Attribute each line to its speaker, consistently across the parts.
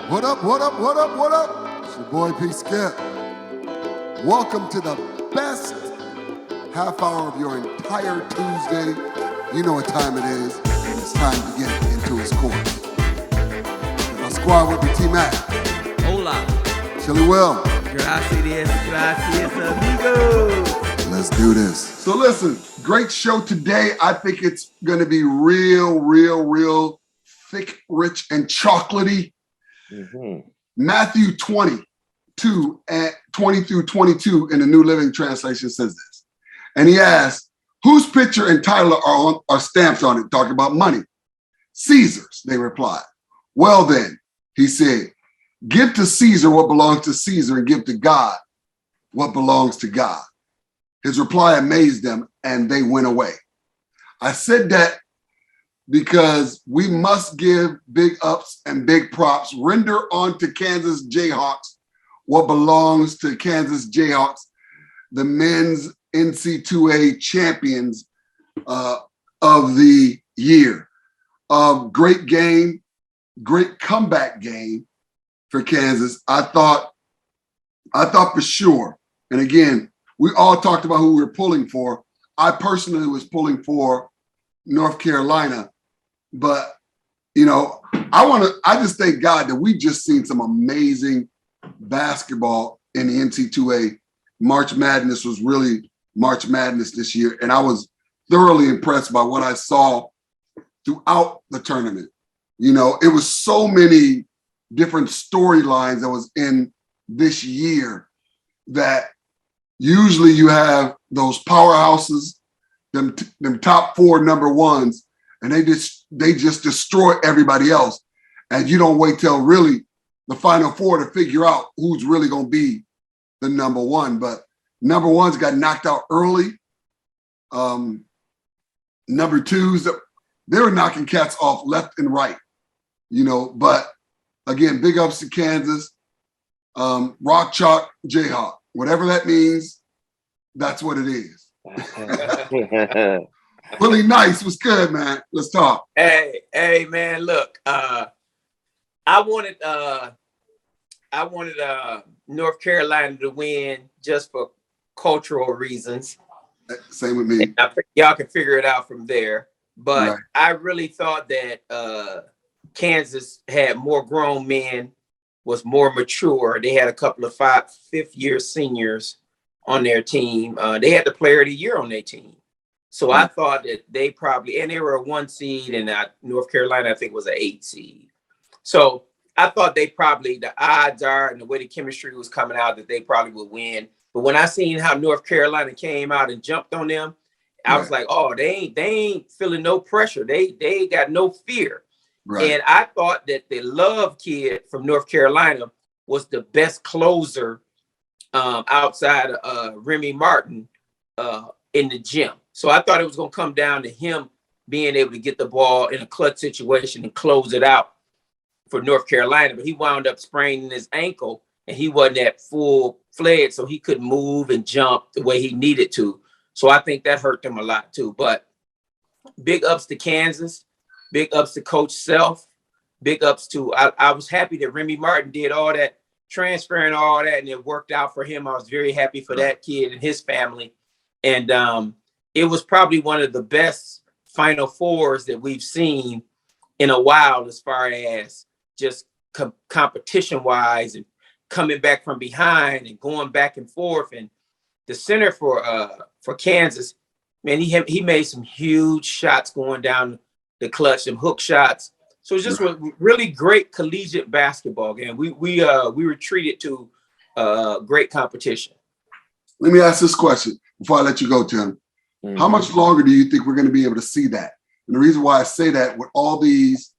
Speaker 1: What up, what up, what up, what up? It's your boy P. Skip. Welcome to the best half hour of your entire Tuesday. You know what time it is. It's time to get into his course. My squad with me, T-Mac.
Speaker 2: Hola.
Speaker 1: Chili Will.
Speaker 2: Gracias, amigo.
Speaker 1: Let's do this. So listen, great show today. I think it's going to be real thick, rich, and chocolatey.
Speaker 3: Mm-hmm.
Speaker 1: Matthew 20 through 22 in the New Living Translation says this. And he asked, whose picture and title are stamped on it, talking about money? Caesar's, they replied. Well then, he said, give to Caesar what belongs to Caesar and give to God what belongs to God. His reply amazed them and they went away. I said that because we must give big ups and big props, render on to Kansas Jayhawks what belongs to Kansas Jayhawks, the men's NC2A champions of the year. Great game, great comeback game for Kansas. I thought for sure, and again, we all talked about who we were pulling for. I personally was pulling for North Carolina. But, you know, I just thank God that we just seen some amazing basketball in the NC2A. March Madness was really March Madness this year. And I was thoroughly impressed by what I saw throughout the tournament. You know, it was so many different storylines that was in this year that usually you have those powerhouses, them top four number ones, and they just destroy everybody else. And you don't wait till really the Final Four to figure out who's really going to be the number one. But number ones got knocked out early. Number twos, they were knocking cats off left and right, you know. But again, big ups to Kansas. Rock Chalk Jayhawk, whatever that means, that's what it is. Really nice. Was good, man. Let's talk.
Speaker 2: Hey, man. Look, I wanted North Carolina to win just for cultural reasons.
Speaker 1: Same with me.
Speaker 2: Y'all can figure it out from there. But
Speaker 1: Right.
Speaker 2: I really thought that Kansas had more grown men, was more mature. They had a couple of fifth-year seniors on their team. They had the player of the year on their team. So I thought that they probably, and they were a 1 seed, and North Carolina, I think, was an 8 seed. So I thought they probably, the odds are, and the way the chemistry was coming out, that they probably would win. But when I seen how North Carolina came out and jumped on them, I was like, oh, they ain't feeling no pressure. They got no fear.
Speaker 1: Right.
Speaker 2: And I thought that the Love kid from North Carolina was the best closer outside of Remy Martin in the gym. So I thought it was going to come down to him being able to get the ball in a clutch situation and close it out for North Carolina. But he wound up spraining his ankle, and he wasn't at full-fledged, so he couldn't move and jump the way he needed to. So I think that hurt them a lot too. But big ups to Kansas. Big ups to Coach Self. Big ups to, I was happy that Remy Martin did all that transfer and all that, and it worked out for him. I was very happy for that kid and his family. And it was probably one of the best Final Fours that we've seen in a while, as far as just competition-wise and coming back from behind and going back and forth. And the center for Kansas, man, he made some huge shots going down the clutch, some hook shots. So it's just a really great collegiate basketball game. We were treated to great competition.
Speaker 1: Let me ask this question before I let you go, Tim. Mm-hmm. How much longer do you think we're going to be able to see that? And the reason why I say that, with all these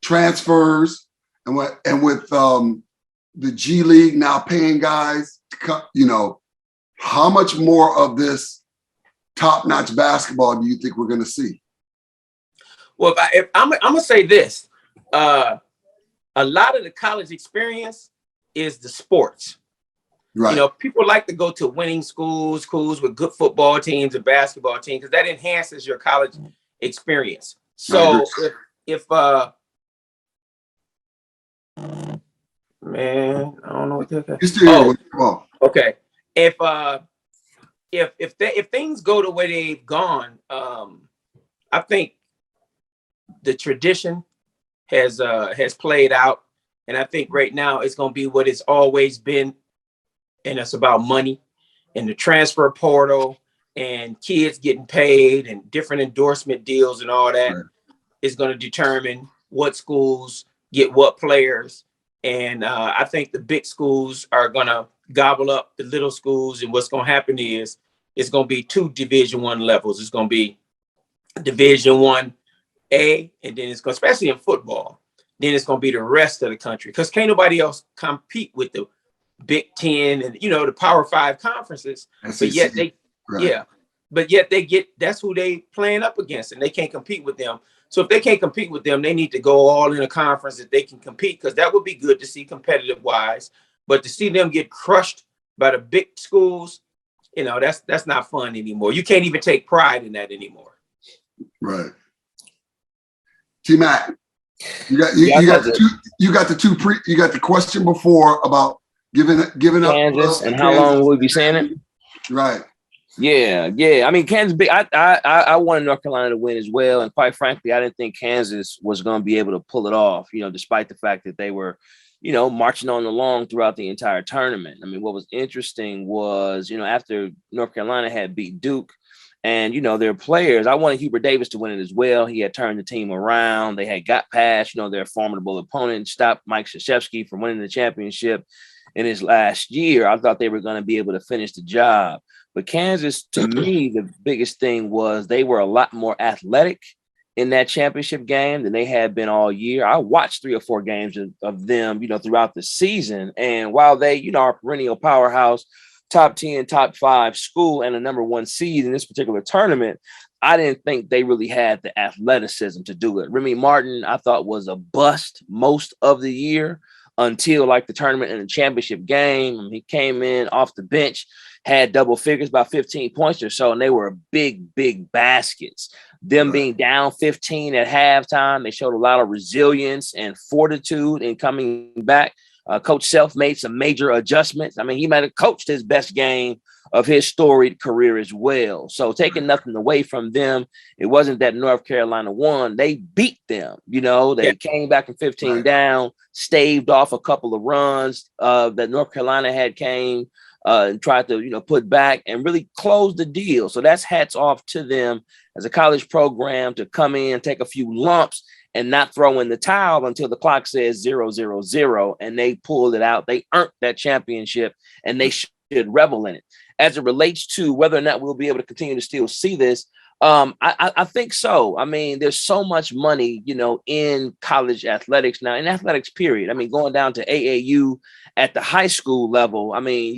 Speaker 1: transfers and with the G League now paying guys to cut, you know, how much more of this top-notch basketball do you think we're going to see?
Speaker 2: Well, if I'm gonna say this, a lot of the college experience is the sports. Right. You know, people like to go to winning schools with good football teams and basketball teams, because that enhances your college experience. So if Man, I don't know what that.
Speaker 1: He's still here. Oh,
Speaker 2: Okay. If things go the way they've gone, I think the tradition has played out, and I think right now it's going to be what it's always been, and it's about money and the transfer portal and kids getting paid and different endorsement deals and all that
Speaker 1: right.
Speaker 2: is going to determine what schools get what players. And I think the big schools are going to gobble up the little schools. And what's going to happen is it's going to be two Division I levels. It's going to be Division I-A, and then it's going, especially in football, then it's going to be the rest of the country, because can't nobody else compete with the Big Ten and the Power Five conferences.
Speaker 1: SEC.
Speaker 2: But yet they,
Speaker 1: Right.
Speaker 2: yeah, but yet they get, that's who they playing up against, and they can't compete with them. So if they can't compete with them, they need to go all in a conference that they can compete, because that would be good to see competitive wise. But to see them get crushed by the big schools, that's not fun anymore. You can't even take pride in that anymore.
Speaker 1: Right. T-Mac, you got the question before about giving up
Speaker 3: Kansas and how long will we be saying it?
Speaker 1: Right.
Speaker 3: Yeah. I mean, Kansas big. I wanted North Carolina to win as well, and quite frankly, I didn't think Kansas was going to be able to pull it off. Despite the fact that they were, marching on along throughout the entire tournament. I mean, what was interesting was, after North Carolina had beat Duke, and their players, I wanted Hubert Davis to win it as well. He had turned the team around. They had got past, their formidable opponent, stopped Mike Krzyzewski from winning the championship in his last year. I thought they were going to be able to finish the job. But Kansas, to me, the biggest thing was they were a lot more athletic in that championship game than they had been all year. I watched 3 or 4 games of them, throughout the season. And while they, are a perennial powerhouse, top 10, top 5 school and a number 1 seed in this particular tournament, I didn't think they really had the athleticism to do it. Remy Martin, I thought, was a bust most of the year until the tournament and the championship game. He came in off the bench, had double figures, about 15 points or so, and they were big baskets. Them being down 15 at halftime, they showed a lot of resilience and fortitude in coming back. Coach Self made some major adjustments. I mean, he might have coached his best game of his storied career as well. So taking nothing away from them, it wasn't that North Carolina won. They beat them. They came back from 15 down, staved off a couple of runs that North Carolina had came and tried to, put back and really close the deal. So that's hats off to them as a college program to come in, take a few lumps, and not throw in the towel until the clock says 0-0-0, and they pulled it out. They earned that championship, and they should revel in it. As it relates to whether or not we'll be able to continue to still see this, I think so. I mean, there's so much money, in college athletics now, in athletics, period. I mean, going down to AAU at the high school level, I mean,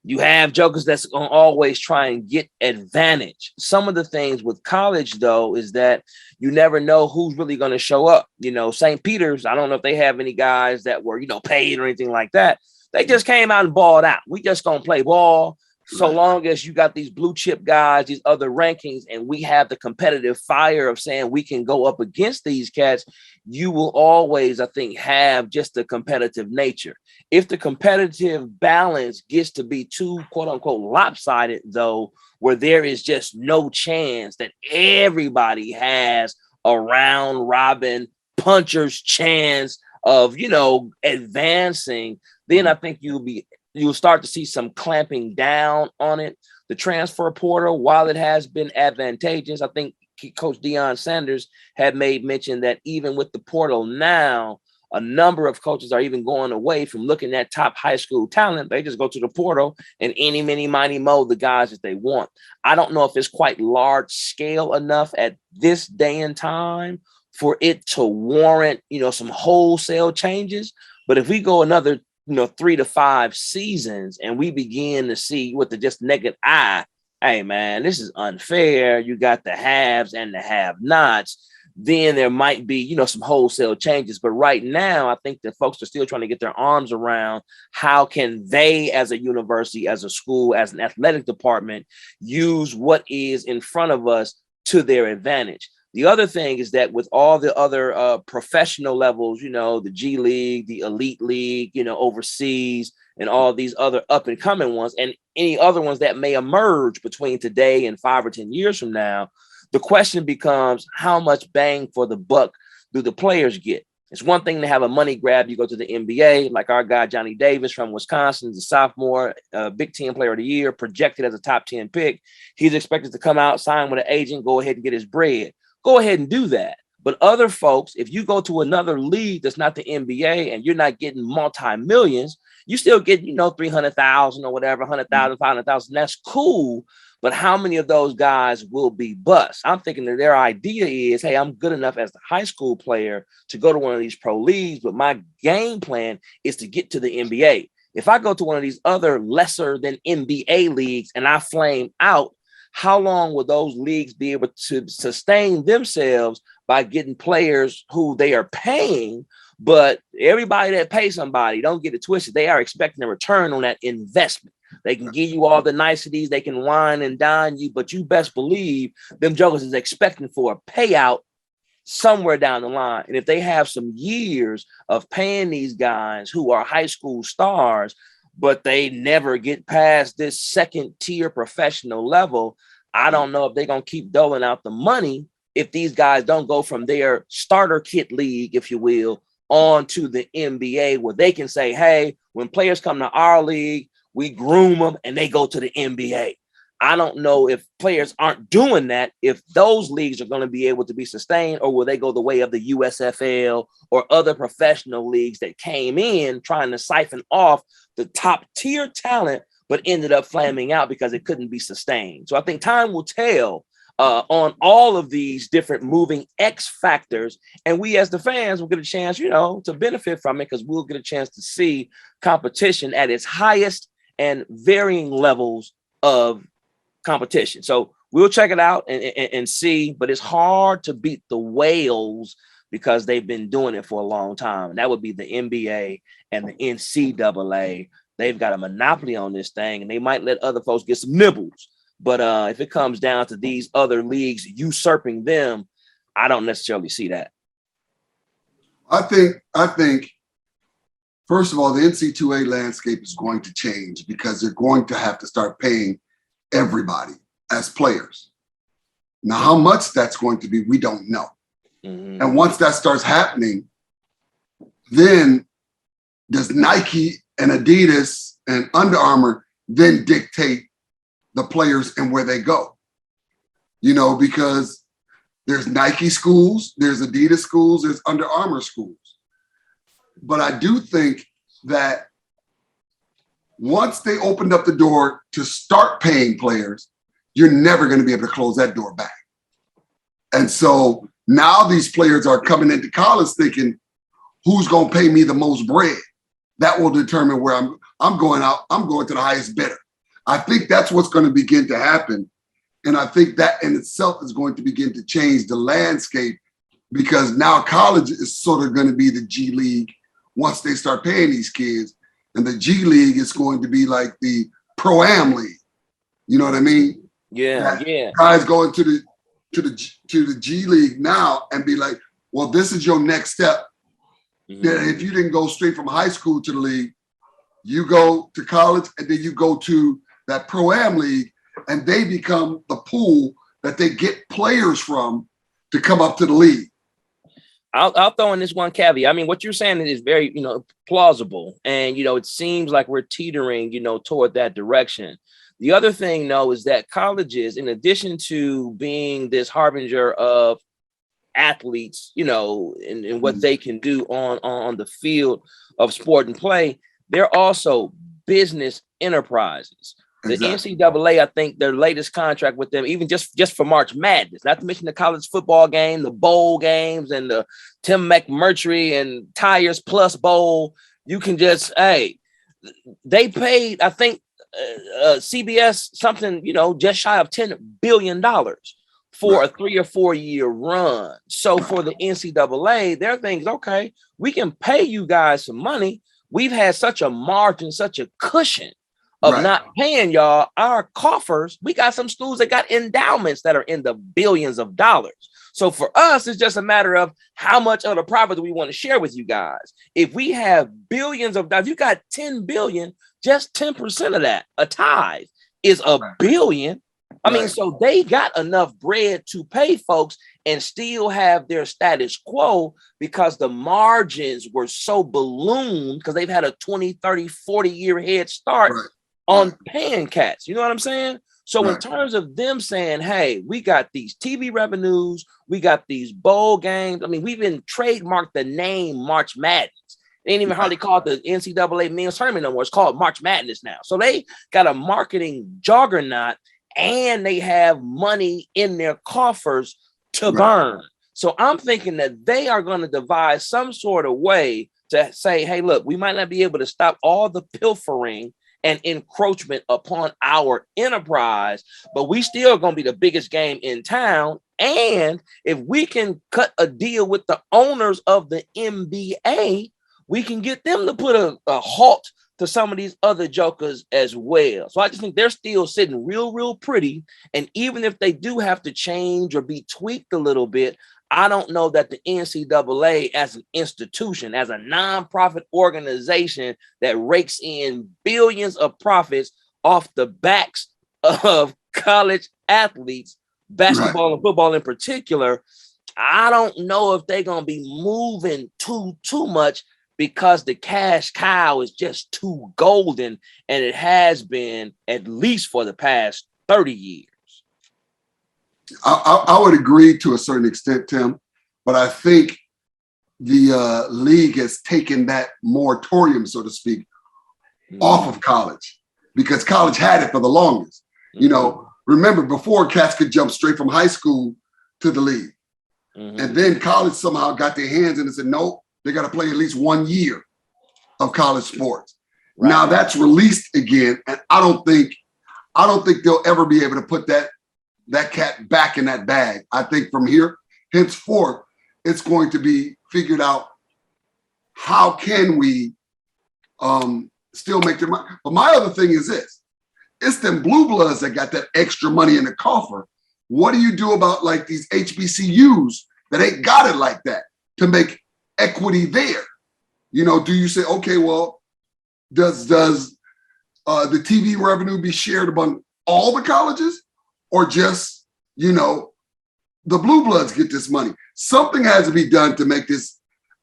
Speaker 3: you have jokers that's going to always try and get advantage. Some of the things with college, though, is that you never know who's really going to show up. St. Peter's, I don't know if they have any guys that were, paid or anything like that. They just came out and balled out. We just going to play ball. So long as you got these blue chip guys, these other rankings, and we have the competitive fire of saying we can go up against these cats, you will always, I think, have just the competitive nature. If the competitive balance gets to be too, quote unquote, lopsided, though, where there is just no chance that everybody has a round robin puncher's chance of, advancing, then I think you'll start to see some clamping down on it. The transfer portal, while it has been advantageous, I think Coach Deion Sanders had made mention that even with the portal now, a number of coaches are even going away from looking at top high school talent. They just go to the portal and any, mini, mighty, mo the guys that they want. I don't know if it's quite large scale enough at this day and time for it to warrant, some wholesale changes. But if we go another 3 to 5 seasons and we begin to see with the just naked eye, hey man, this is unfair. You got the haves and the have-nots. Then there might be, some wholesale changes. But right now, I think that folks are still trying to get their arms around how can they, as a university, as a school, as an athletic department, use what is in front of us to their advantage. The other thing is that with all the other professional levels, the G League, the Elite League, overseas, and all these other up and coming ones, and any other ones that may emerge between today and 5 or 10 years from now, the question becomes, how much bang for the buck do the players get? It's one thing to have a money grab. You go to the NBA, like our guy Johnny Davis from Wisconsin, the sophomore, Big Ten Player of the Year, projected as a top 10 pick. He's expected to come out, sign with an agent, go ahead and get his bread. Go ahead and do that. But other folks, if you go to another league that's not the NBA and you're not getting multi-millions, you still get, 300,000 or whatever, 100,000, 500,000. That's cool. But how many of those guys will be bust? I'm thinking that their idea is, hey, I'm good enough as a high school player to go to one of these pro leagues, but my game plan is to get to the NBA. If I go to one of these other lesser than NBA leagues and I flame out, how long will those leagues be able to sustain themselves by getting players who they are paying? But everybody that pays somebody, don't get it twisted, they are expecting a return on that investment. They can give you all the niceties, they can wine and dine you, but you best believe them jokers is expecting for a payout somewhere down the line. And if they have some years of paying these guys who are high school stars, but they never get past this second tier professional level, I don't know if they're going to keep doling out the money if these guys don't go from their starter kit league, if you will, on to the NBA, where they can say, hey, when players come to our league, we groom them and they go to the NBA. I don't know if players aren't doing that, if those leagues are going to be able to be sustained, or will they go the way of the USFL or other professional leagues that came in trying to siphon off the top tier talent, but ended up flaming out because it couldn't be sustained. So I think time will tell on all of these different moving X factors. And we as the fans will get a chance, to benefit from it, because we'll get a chance to see competition at its highest and varying levels of competition. So we'll check it out and see, but it's hard to beat the whales because they've been doing it for a long time. And that would be the NBA and the NCAA. They've got a monopoly on this thing, and they might let other folks get some nibbles. But if it comes down to these other leagues usurping them, I don't necessarily see that.
Speaker 1: I think, first of all, the NC2A landscape is going to change because they're going to have to start paying everybody as players. Now, how much that's going to be, we don't know. Mm-hmm. And once that starts happening, then does Nike and Adidas and Under Armour then dictate the players and where they go? Because there's Nike schools, there's Adidas schools, there's Under Armour schools. But I do think that once they opened up the door to start paying players, you're never going to be able to close that door back. And so now these players are coming into college thinking, who's going to pay me the most bread? That will determine where I'm going out. I'm going to the highest bidder. I think that's what's going to begin to happen. And I think that in itself is going to begin to change the landscape, because now college is sort of going to be the G League once they start paying these kids. And the G League is going to be like the Pro-Am League. You know what I mean?
Speaker 3: Yeah.
Speaker 1: Guys going to the G League now and be like, well, this is your next step. Mm-hmm. If you didn't go straight from high school to the league, you go to college and then you go to that Pro-Am League, and they become the pool that they get players from to come up to the league.
Speaker 3: I'll throw in this one caveat. I mean, what you're saying is very, plausible. And, it seems like we're teetering, toward that direction. The other thing, though, is that colleges, in addition to being this harbinger of athletes, and what they can do on the field of sport and play, they're also business enterprises. Exactly. The NCAA, I think their latest contract with them, even just for March Madness, not to mention the college football game, the bowl games, and the Tim McMurtry and Tires Plus Bowl, you can they paid, I think, CBS something, just shy of $10 billion for a 3 or 4 year run. So for the NCAA, their thing's okay, we can pay you guys some money. We've had such a margin, such a cushion of not paying y'all our coffers. We got some schools that got endowments that are in the billions of dollars. So for us, it's just a matter of how much of the profit do we want to share with you guys. If we have billions of dollars, you got 10 billion, just 10% of that, a tithe is a billion. I mean, so they got enough bread to pay folks and still have their status quo because the margins were so ballooned because they've had a 20, 30, 40-year head start on paying cats. You know what I'm saying? So in terms of them saying, hey, we got these TV revenues, we got these bowl games. I mean, we've been trademarked the name March Madness. They ain't even hardly call it the NCAA men's tournament no more. It's called March Madness now. So they got a marketing juggernaut and they have money in their coffers to burn. So I'm thinking that they are going to devise some sort of way to say, hey, look, we might not be able to stop all the pilfering and encroachment upon our enterprise, but we still going to be the biggest game in town. And if we can cut a deal with the owners of the NBA, we can get them to put a halt to some of these other jokers as well. So I just think they're still sitting real pretty. And even if they do have to change or be tweaked a little bit, I don't know that the NCAA as an institution, as a nonprofit organization that rakes in billions of profits off the backs of college athletes, basketball and football in particular, I don't know if they're going to be moving too much because the cash cow is just too golden, and it has been at least for the past 30 years.
Speaker 1: I would agree to a certain extent, Tim, but I think the league has taken that moratorium, so to speak, off of college because college had it for the longest. You know, remember before cats could jump straight from high school to the league. And then college somehow got their hands in and said, no, they got to play at least 1 year of college sports. Now that's released again. And I don't think they'll ever be able to put that cat back in that bag. I think from here, henceforth, it's going to be figured out how can we still make their money. But my other thing is this. It's them blue bloods that got that extra money in the coffer. What do you do about like these HBCUs that ain't got it like that to make equity there? You know, do you say, okay, well, does the TV revenue be shared among all the colleges or just, you know, the blue bloods get this money? Something has to be done to make this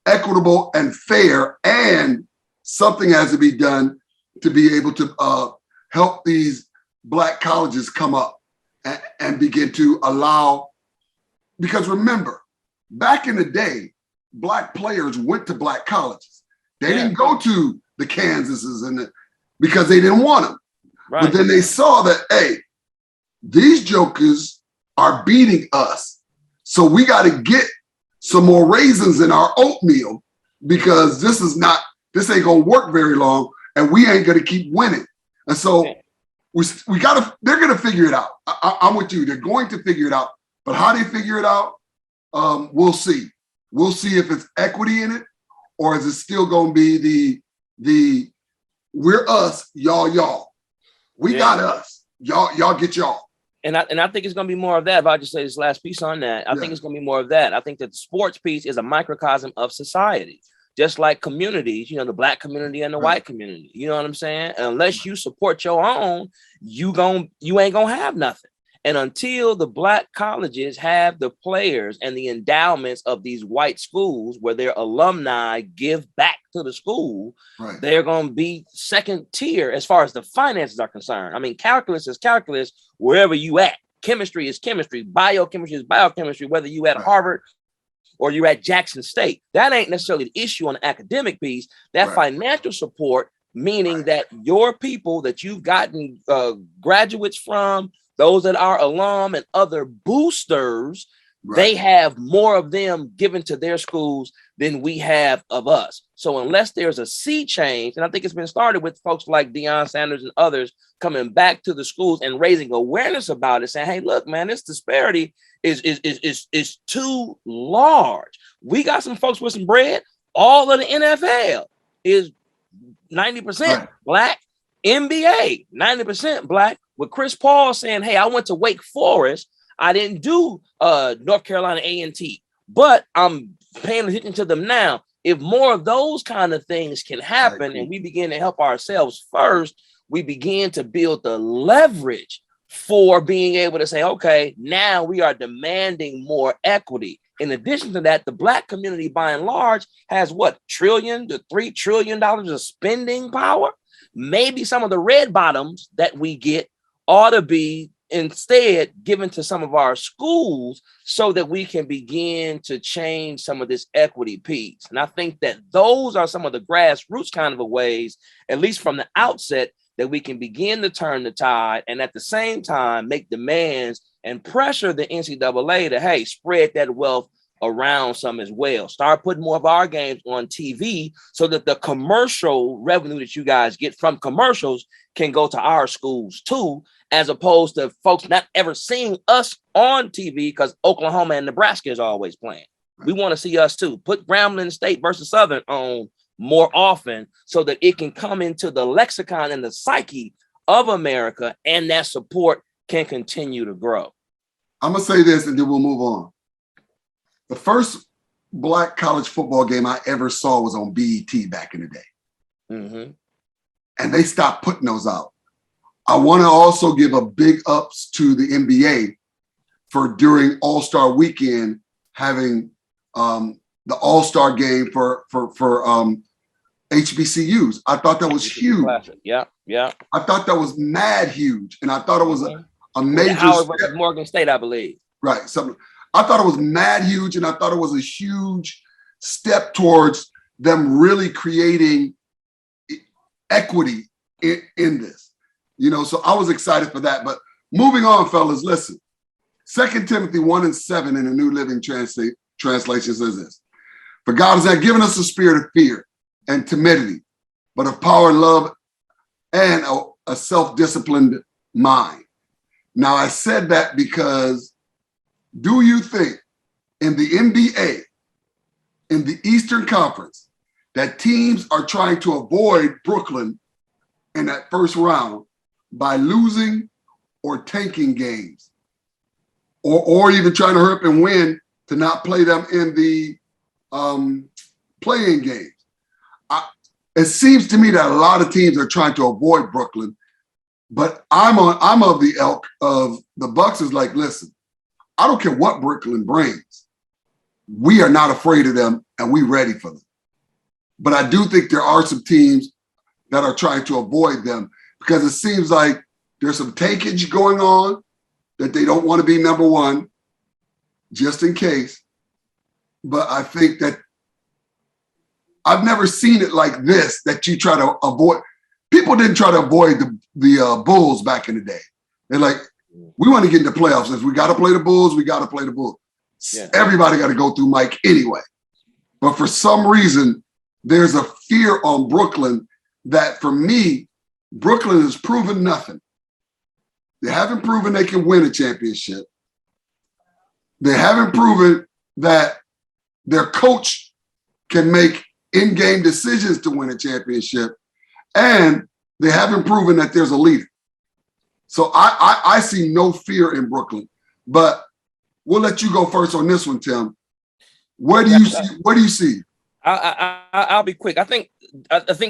Speaker 1: equitable and fair, and something has to be done to be able to help these Black colleges come up and begin to allow, because remember, back in the day, Black players went to Black colleges. They didn't go to the Kansases because they didn't want them. But then they saw that, hey, these jokers are beating us. So we got to get some more raisins in our oatmeal because this ain't going to work very long and we ain't going to keep winning. And so they're going to figure it out. I'm with you. They're going to figure it out. But how they figure it out, we'll see. We'll see if it's equity in it or is it still going to be the we're us, y'all. We got us. Y'all get y'all.
Speaker 3: And I think it's going to be more of that. If I just say this last piece on that, I think it's going to be more of that. I think that the sports piece is a microcosm of society, just like communities, you know, the Black community and the white community. You know what I'm saying? And unless you support your own, you ain't going to have nothing. And until the Black colleges have the players and the endowments of these white schools where their alumni give back to the school, they're going to be second tier as far as the finances are concerned. I mean, calculus is calculus wherever you at. Chemistry is chemistry. Biochemistry is biochemistry, whether you at Harvard or you're at Jackson State. That ain't necessarily the issue on the academic piece. That financial support, meaning that your people that you've gotten graduates from, those that are alum and other boosters, they have more of them given to their schools than we have of us. So unless there's a sea change, and I think it's been started with folks like Deion Sanders and others coming back to the schools and raising awareness about it, saying, hey, look, man, this disparity is too large. We got some folks with some bread. All of the NFL is 90% Black. NBA, 90% Black, with Chris Paul saying, hey, I went to Wake Forest. I didn't do North Carolina A&T, but I'm paying attention to them now. If more of those kind of things can happen and we begin to help ourselves first, we begin to build the leverage for being able to say, okay, now we are demanding more equity. In addition to that, the Black community by and large has what, $1 trillion to $3 trillion of spending power? Maybe some of the red bottoms that we get ought to be instead given to some of our schools so that we can begin to change some of this equity piece. And I think that those are some of the grassroots kind of ways, at least from the outset, that we can begin to turn the tide and at the same time make demands and pressure the NCAA to, hey, spread that wealth around some as well. Start putting more of our games on TV so that the commercial revenue that you guys get from commercials can go to our schools too, as opposed to folks not ever seeing us on TV because Oklahoma and Nebraska is always playing. We want to see us too. Put Grambling State versus Southern on more often so that it can come into the lexicon and the psyche of America, and that support can continue to grow.
Speaker 1: I'm going to say this and then we'll move on. The first Black college football game I ever saw was on BET back in the day.
Speaker 3: Mm-hmm.
Speaker 1: And they stopped putting those out. I want to also give a big ups to the NBA for during All-Star weekend having the All-Star game for HBCUs. I thought that was huge.
Speaker 3: Classic. Yeah.
Speaker 1: I thought that was mad huge. And I thought it was a major
Speaker 3: Howard versus Morgan State, I believe.
Speaker 1: Right. Something. I thought it was mad huge, and I thought it was a huge step towards them really creating equity in this. You know, so I was excited for that. But moving on, fellas, listen. 2 Timothy 1:7 in the New Living Translation says this. For God has not given us a spirit of fear and timidity, but of power, love, and a self-disciplined mind. Now, I said that because do you think in the NBA, in the Eastern Conference, that teams are trying to avoid Brooklyn in that first round by losing or tanking games, or even trying to hurry up and win to not play them in the playing games? It seems to me that a lot of teams are trying to avoid Brooklyn, but I'm of the ilk of the Bucks is like, listen, I don't care what Brooklyn brings. We are not afraid of them, and we're ready for them. But I do think there are some teams that are trying to avoid them because it seems like there's some tankage going on, that they don't want to be number one, just in case. But I think that I've never seen it like this, that you try to avoid. People didn't try to avoid the Bulls back in the day. They're like, we want to get in the playoffs. If we got to play the Bulls, we got to play the Bulls. Yeah. Everybody got to go through Mike anyway. But for some reason, there's a fear on Brooklyn that, for me, Brooklyn has proven nothing. They haven't proven they can win a championship. They haven't proven that their coach can make in-game decisions to win a championship. And they haven't proven that there's a leader. So I see no fear in Brooklyn, but we'll let you go first on this one, Tim. Where do you see? What do you see?
Speaker 3: I'll be quick. I think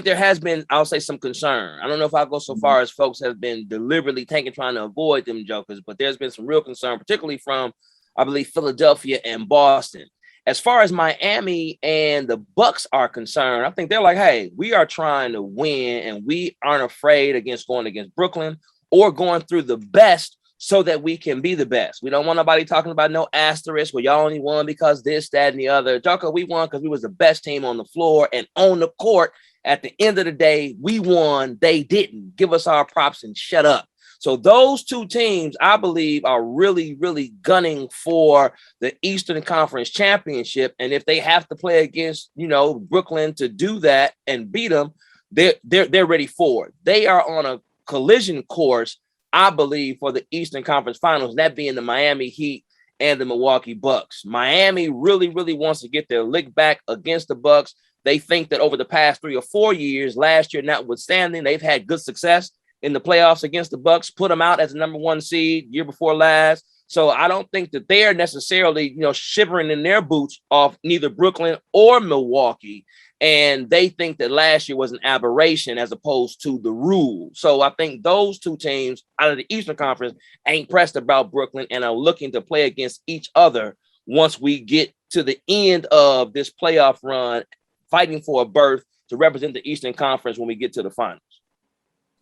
Speaker 3: there has been, I'll say, some concern. I don't know if I'll go so far as folks have been deliberately trying to avoid them jokers, but there's been some real concern, particularly from, I believe, Philadelphia and Boston. As far as Miami and the Bucks are concerned, I think they're like, hey, we are trying to win, and we aren't afraid against going against Brooklyn or going through the best so that we can be the best. We don't want nobody talking about no asterisk where y'all only won because this, that, and the other. Joker, we won because we was the best team on the floor and on the court. At the end of the day, we won. They didn't. Give us our props and shut up. So those two teams, I believe, are really, really gunning for the Eastern Conference Championship. And if they have to play against, Brooklyn to do that and beat them, they're ready for it. They are on a collision course, I believe, for the Eastern Conference Finals, that being the Miami Heat and the Milwaukee Bucks. Miami really, really wants to get their lick back against the Bucks. They think that over the past 3 or 4 years, last year notwithstanding, they've had good success in the playoffs against the Bucks, put them out as the number 1 seed year before last. So I don't think that they are necessarily, shivering in their boots off neither Brooklyn or Milwaukee. And they think that last year was an aberration as opposed to the rule. So I think those two teams out of the Eastern Conference ain't pressed about Brooklyn and are looking to play against each other once we get to the end of this playoff run, fighting for a berth to represent the Eastern Conference when we get to the finals.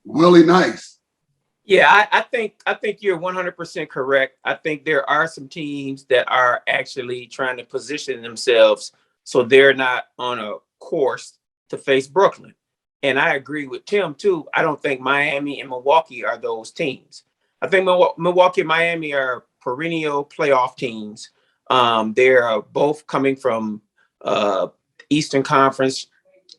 Speaker 1: Willie Nice.
Speaker 2: Yeah, I think you're 100% correct. I think there are some teams that are actually trying to position themselves so they're not on a course to face Brooklyn. And I agree with Tim too. I don't think Miami and Milwaukee are those teams. I think Milwaukee and Miami are perennial playoff teams. They're both coming from Eastern Conference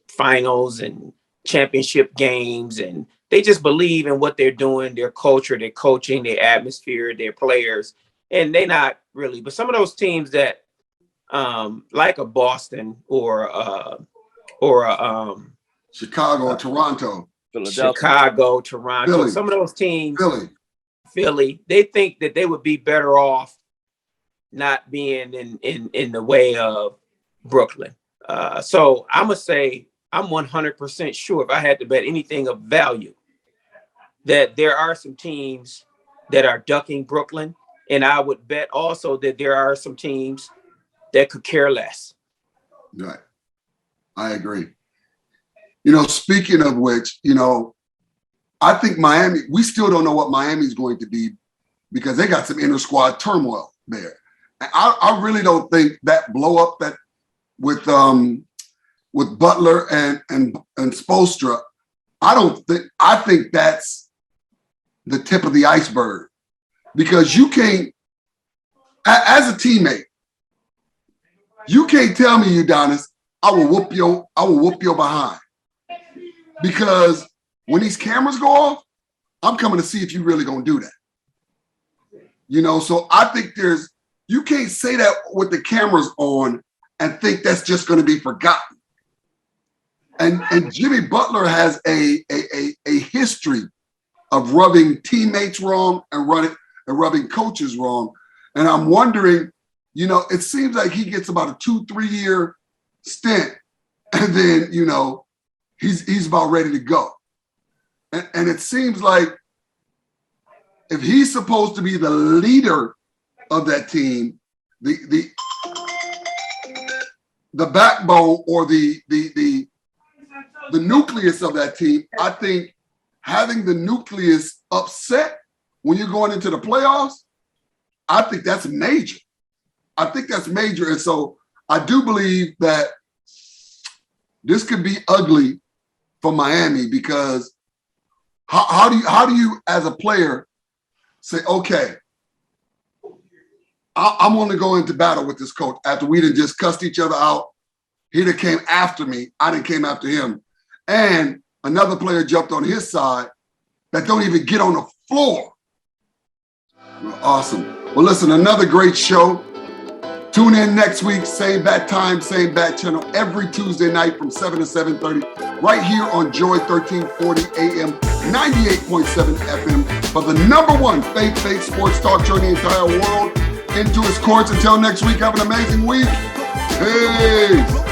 Speaker 2: finals and championship games, and they just believe in what they're doing, their culture, their coaching, their atmosphere, their players, and they're not really. But some of those teams that, like a Boston or
Speaker 1: Chicago or Toronto,
Speaker 3: Philadelphia.
Speaker 2: Chicago, Toronto,
Speaker 1: Philly.
Speaker 2: some of those teams,
Speaker 1: Philly,
Speaker 2: they think that they would be better off not being in the way of Brooklyn. So I'm gonna say I'm 100% sure, if I had to bet anything of value, that there are some teams that are ducking Brooklyn, and I would bet also that there are some teams that could care less.
Speaker 1: Right. I agree. Speaking of which, I think Miami, we still don't know what Miami's going to be because they got some inter squad turmoil there. I really don't think that blow up that with Butler and Spoelstra, I think that's the tip of the iceberg, because you can't, as a teammate, you can't tell me, Udonis, I will whoop your behind, because when these cameras go off, I'm coming to see if you really gonna do that. So I think you can't say that with the cameras on and think that's just going to be forgotten. And Jimmy Butler has a history of rubbing teammates wrong and rubbing coaches wrong. And I'm wondering, it seems like he gets about a 2-3 year stint, and then he's about ready to go. And it seems like if he's supposed to be the leader of that team, the backbone or the nucleus of that team, I think having the nucleus upset when you're going into the playoffs, I think that's major. And so I do believe that this could be ugly for Miami, because how do you as a player say, okay, I'm going to go into battle with this coach after we done just cussed each other out. He done came after me. I done came after him. And another player jumped on his side that don't even get on the floor. Well, awesome. Well, listen, another great show. Tune in next week, same bat time, same bat channel, every Tuesday night from 7 to 7:30, right here on Joy 1340 AM, 98.7 FM, for the #1 faith-based sports talk show in the entire world. Into its courts. Until next week, have an amazing week. Peace.